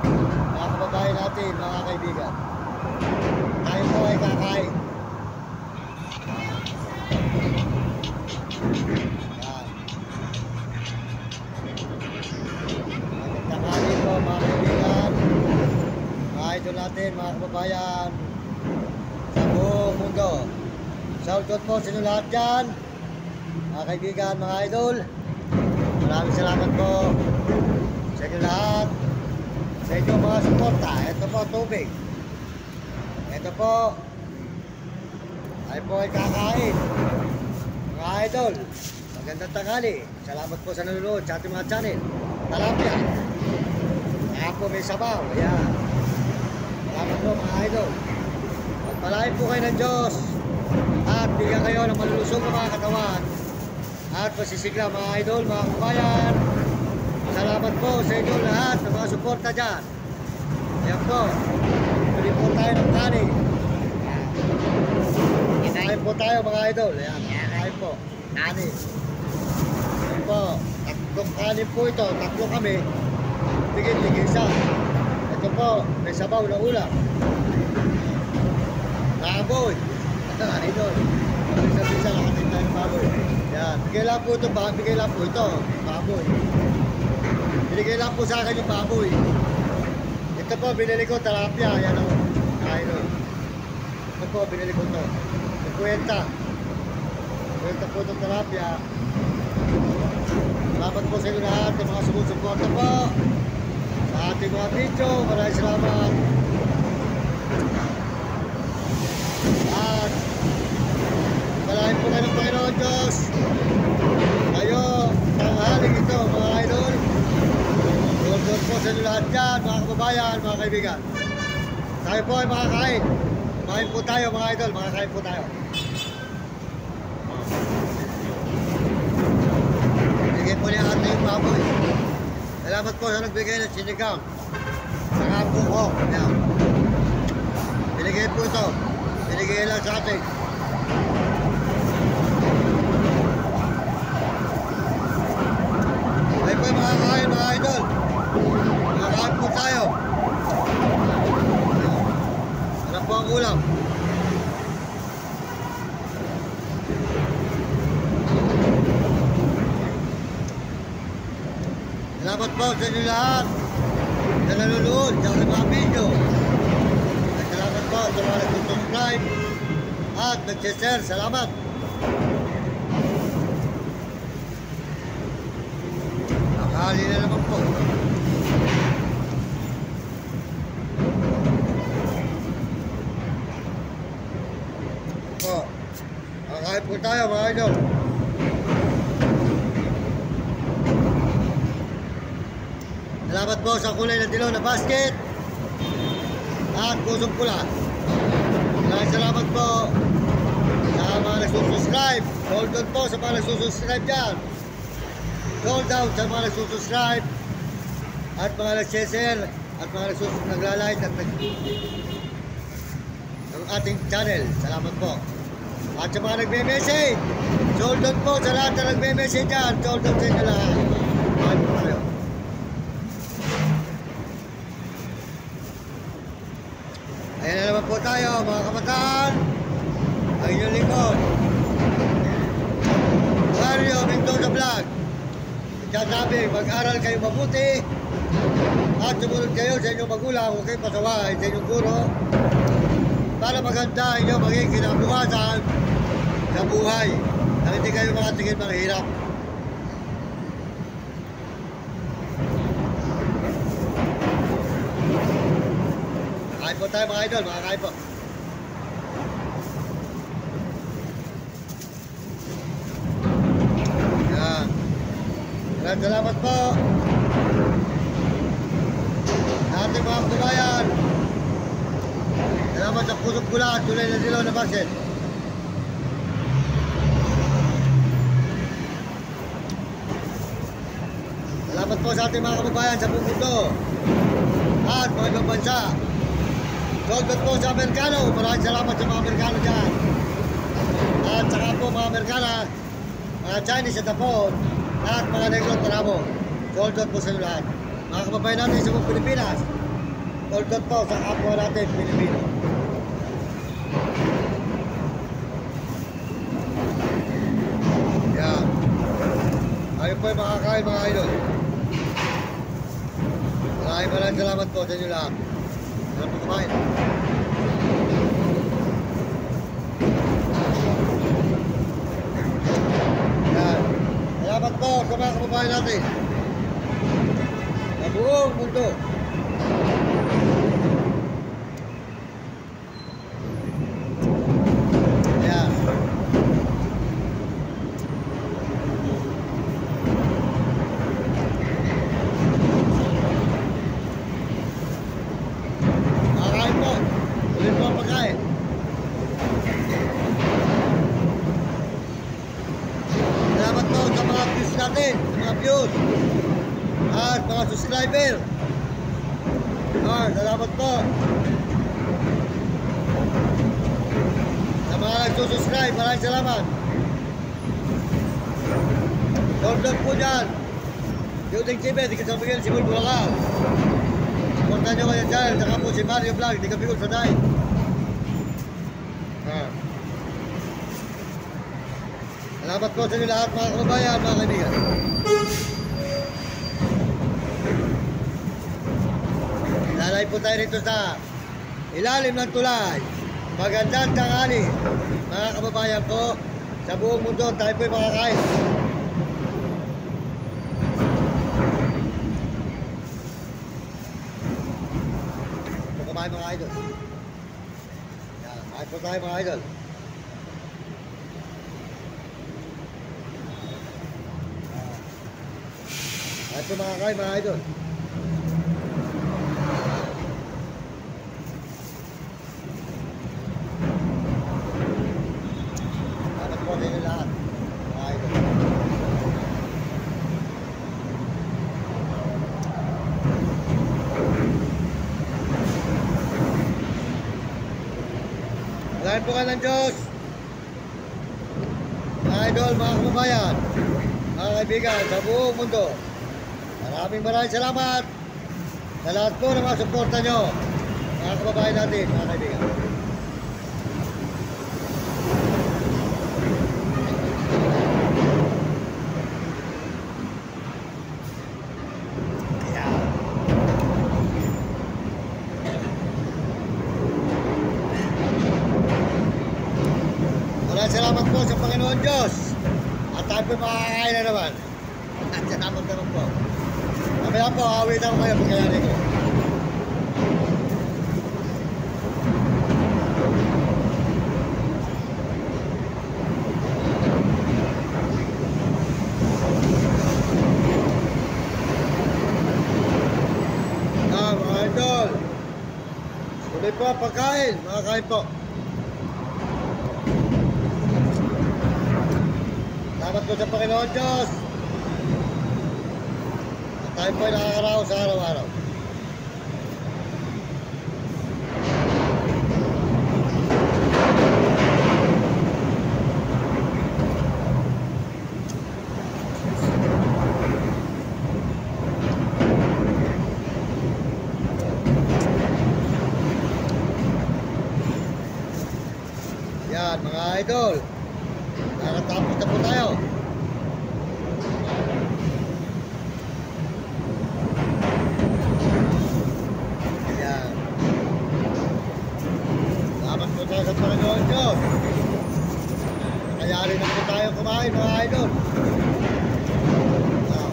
mga kababayan natin, mga kaibigan. Tayo po ay kakain. Yan. Magandang po mga kaibigan, mga idol natin, mga kababayan sa buong mundo. Shoutout po sa inyo lahat dyan, mga kaibigan, mga idol. Maraming salamat po sa inyo lahat, sa inyo mga suporta. Ito po tubig, ito po ay po ay kakain, mga idol. Magandang tanghali, salamat po sa nanonood sa ating mga channel. Talapia, kaya po may sabaw. Ayan, salamat po mga idol. Magpalain po kayo ng Diyos at bigyan kayo ng malulusog na mga katawan at pasisigla, mga idol, mga kabayan. Salamat po sa inyo lahat ng mga suporta dyan. Ayan po, pili po tayo ng kanin. Kakain po tayo, mga idol. Ayan, kakain po kanin. Ayan po, tatlong kanin po ito, tatlo kami, tigil-tigil siya. Ito po, may sabaw na ulam, baboy. Ito, idol, bisa-bisa nakatin tayo ng baboy. Yan, bigay lang po ito, bigay lang po ito, baboy. Binigay lang po sa akin yung baboy. Ito po, binili ko talapia. Yan o, idol. Ito po, binili ko ito. Kwenta. Kwenta po itong talapia. Salamat po sa inyo lahat, ng mga sumusuporta po sa ating mga video. Maraming salamat. At malaking po kayo ng Panginoon Diyos. Kayo, tanghaling ito, mga idol. Doon po sa inyo lahat dyan, mga kababayan, mga kaibigan. Tayo po ay makakain. Kumain po tayo, mga idol, makakain po tayo. Bigay po niya ating yung baboy. Salamat po sa nagbigay ng sinigang. Saka buko. Yan. Binigay po ito. Binigay lang sa atin. Tayo po ay makakain, mga idol. Makakain po tayo. Ano po ang ulam? Salamat po sa inyo lahat na nanonood sa mga video. At salamat po sa mga nag-subscribe at nag-share. Salamat. Nakahali na naman po. Kakain po tayo, mga idol. Salamat po sa kulay na dilaw na basket at kusong pula. Salamat po sa mga nagsusubscribe. Hold on po sa mga nagsusubscribe dyan. Hold down sa mga nagsusubscribe at mga nag-share at mga naglalike at ng ating channel. Salamat po. At sa mga nagme-message, hold on po sa lahat na nagme-message dyan. Hold on sa inyo lahat. Mahal po tayo. Ayan na naman po tayo, mga kabataan. Ang inyong lingkod, Mario Mendoza Vlog. Sabi, mag-aral kayo mabuti at sumunod kayo sa inyong magulang. Huwag kayong pasaway sa inyong guro para maganda inyong maging kinabukasan sa buhay na hindi kayo makatingin mga hirap. Kain po tayo, mga idol, makakain po. Yan. Salamat po sa ating mga kababayan. Salamat sa pusong pula at tulay na dilaw na basket. Salamat po sa ating mga kababayan sa buong mundo at mga ibang bansa. Salamat po sa Amerikano. Maraming salamat sa mga Amerikano dyan. At saka po mga Amerikana, mga Chinese at Japon, at mga Negro at Maramo. Salamat po sa inyo lahat. Mga kababayan natin sa buong Pilipinas, Uldot po sa kapwa natin, Pilipino. Yan. Ayun po yung makakain mga idol. Maraming salamat po sa inyo lahat. Salamat po kumain. Yan. Salamat po sa mga kababayan natin sa buong mundo. Yan. Makakain po. Ulit po ang pagkain. Salamat po sa mga views natin, mga views at mga subscriber. Salamat po sa mga nagsusubscribe. Maraming salamat. Download po dyan Yuting TV, di ka sa Miguel Sibul Bulacan. Supportan nyo kayo dyan. Saka po si Mario Vlog, di ka Bigol Sanay. Salamat po sa inyo lahat mga kababayan, mga kaibigan. Lalay po tayo rito sa ilalim ng tulay. Magandang tanghali mga kababayan ko sa buong mundo. Tayo po yung makakain. Ito kumain mga idol. Yan, kain po tayo mga idol. Kain po makakain mga idol. Lahat mga idol. Salamat po ka ng Diyos mga idol, mga kababayan, mga kaibigan sa buong mundo. Maraming salamat sa lahat po ng mga suporta nyo mga kababayan natin, mga kaibigan. Salamat po sa Panginoon Diyos. At tayo po makakain na naman. At salamat naman po. Mamaya po, awit ako kayo pagkayanin ko. Mga idol. Tuloy po ang pagkain. Makakain po. Salamat po sa Panginoon Diyos. At tayo po ay nakakaraos sa araw-araw. Yan mga idol. Nakatapos na po tayo. Ayan. Salamat po tayo sa Panginoon Diyos. Kayari na po tayo kumain mga idol. Ayan.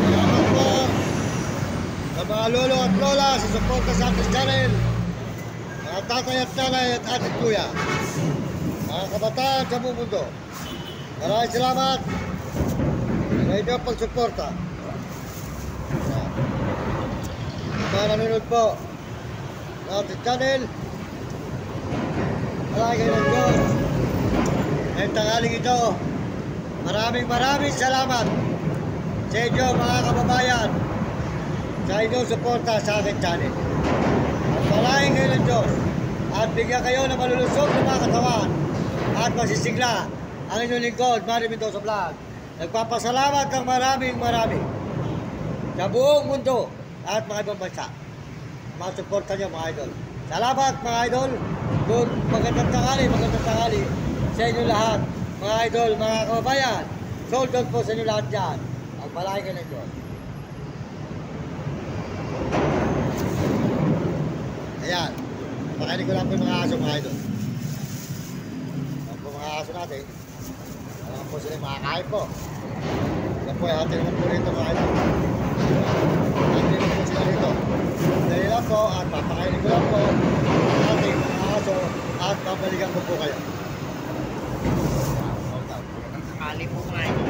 Salamat po sa mga lolo at lola sa suporta sa ating channel. Mga tatay at nanay at ating kuya, mga kabataan sa buong mundo, maraming salamat sa inyong pagsuporta. Mga nanonood po sa ating channel, maraming kayo ng Diyos. Ngayong tanghaling ito, maraming salamat sa inyo mga kababayan sa inyong suporta sa aking channel. At maraming kayo ng Diyos at bigyan kayo ng malulusog ng mga katawan at masisigla ang inyong lingkod, Mario Mendoza Vlog. Nagpapasalamat ng marami sa buong mundo at mga ibang bansa. Masuporta niyo mga idol. Salamat mga idol. Good, magandang tanghali sa inyo lahat. Mga idol, mga kababayan. Sold out po sa inyo lahat dyan. Ang malaki ka ng Diyos. Ayan. Pakinig ko lang po yung mga aso mga idol. Ang po mga aso natin. Alam po sila makakain po. Yan po yung ating naman po rito mga idol. Atin po sila rito. Dali lang po at papakainin ko lang po ang ating mga aso at babalikan ko po kayo. Kali po ngayon.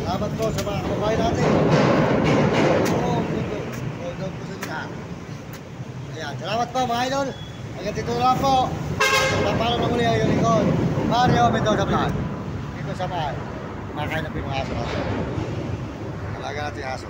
Salamat po sa mga kababayan natin. Ayan, salamat po mga idol. Hanggang dito lang po. Napalo na muli ang iyong likod. Mario Mendoza Vlog. Dito sa bahay. Kumakain na po yung mga aso natin. Talaga natin yung aso.